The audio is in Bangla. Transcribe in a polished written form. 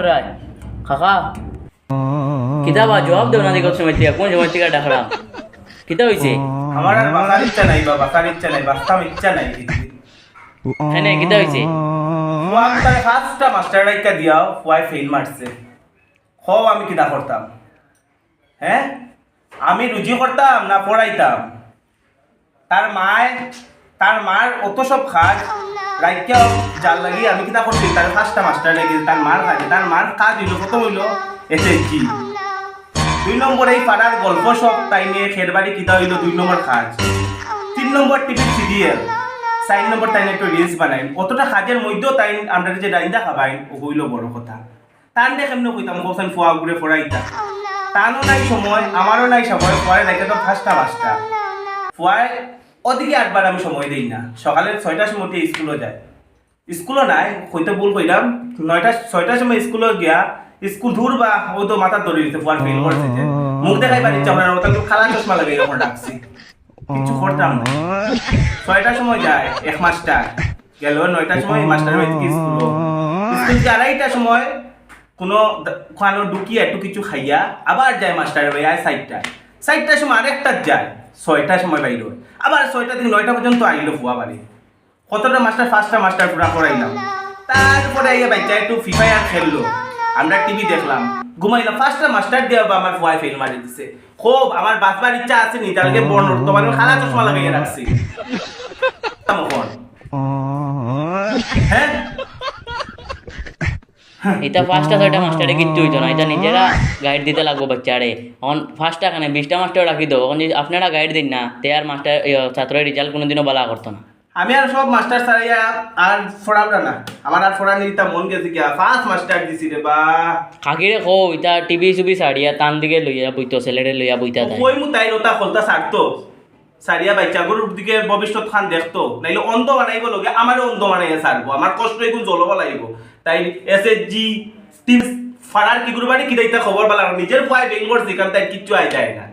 রায় কাকা কিতাবা জবাব দেও না দিগত সময় থেকে কোন সময় থেকে ডাকলাম কিতা হইছে আমার আর বাসার ইচ্ছা নাই বা বাসার ইচ্ছা নাই বাস্তাম ইচ্ছা নাই হ্যাঁ কিতা হইছে আমি তার ফার্স্টটা মাস্টার রাইকা দিয়াও ফুয়াই ফেল মারছে হও আমি কিতা করতাম হ্যাঁ আমি রুজি করতাম না পড়াইতাম তার মার অত সব খাজ রাইকাও জাল লাগি আমি কিতা করছি তার ফার্স্টটা মাস্টার রাইকে তার মার খাজে তার মার কাজ হইল কত হইল এসএসজি 2 নম্বর এই পাড়ার গল্প সব তাই নিয়ে খেরবাড়ি কিতা হইল 2 নম্বর কাজ 3 নম্বর টিভি সিরিয়াল 4 নম্বর তাই একটু রিলস বানাই অতটা কাজের মধ্যেও তাই আমরা যে ডাইন্দা খাবাই ও হইল বড় কথা তার দেখে এমনি কইতাম বলছেন ফুয়া ঘুরে ফোড়াইতা তারও নাই সময় আমারও নাই সময় ফুয়ারে দেখে তো ফার্স্টটা মাস্টার ফুয়ায় ওদিকে 8 বার আমি সময় দিই না সকালে 6টার সময় স্কুলে যায় স্কুলও নাই হইতে ভুল কইলাম 6টার সময় স্কুলে গিয়া স্কুল দূর বা ও তো মাথা ধরে দিতে ফুয়ার ফেল করছে যে মুখ দেখাই পারি চামড়ার মতো খালা চশমা লাগে এরকম ডাকছি কিছু করতাম না 6টার সময় যায় এক মাস্টার গেল 9টার সময় মাস্টার বাড়িতে স্কুল থেকে 2:30টার সময় কোনো খানো ঢুকিয়ে একটু কিছু খাইয়া আবার যায় মাস্টারের বাড়ি আয় 4টার সময় আরেকটা যায় 6টার সময় বাইরে হয় আবার 6টা থেকে 9টা পর্যন্ত আইলো ফুয়া বাড়ি কতটা মাস্টার ফার্স্টটা মাস্টার পুরা করাইলাম তারপরে আইয়া বাচ্চা একটু ফ্রি ফায়ার খেললো আমরা টিভি দেখলাম ঘুমাইলাম ফার্স্টটা মাস্টার দিয়ে আমার ফুয়াই ফেল মারি দিছে খুব আমার বাঁচবার ইচ্ছা আছে নি তাহলে বর্ণ তোমার খালা চশমা লাগাইয়া রাখছি হ্যাঁ এটা ফার্স্টটা 6টা মাস্টারে কিচ্ছু হইতো না এটা নিজেরা গাইড দিতে লাগবো বাচ্চারে এখন ফার্স্টটা কেন 20টা মাস্টার রাখি দাও এখন যদি আপনারা গাইড দিন না তে আর মাস্টার ছাত্রের রেজাল্ট কোনোদিনও ভালো করতো না আমি আর সব মাস্টার সারাইয়া আর ফোড়াবো না আমার আর ফোড়া নিতে মন গেছে কি ফার্স্ট মাস্টার দিছি রে বা কাকিরে কো এটা টিভি সুবি সারিয়া টান দিকে লইয়া বইতো ছেলেরে লইয়া বইতা যায় কই মু তাই নতা খলতা ছাড়তো সারিয়া বাচ্চা গরুর দিকে ভবিষ্যৎ খান দেখতো নাইলে অন্ধ বানাইব লগে আমারও অন্ধ বানাইয়া ছাড়বো আমার কষ্ট এগুলো জ্বলব লাগবো তাই এসএসজি টিম ফাড়ার কি গুরু বাড়ি কি দাইতা খবর বলা নিজের ভয় বেঙ্গল যেখান তাই কিচ্ছু আই যায় না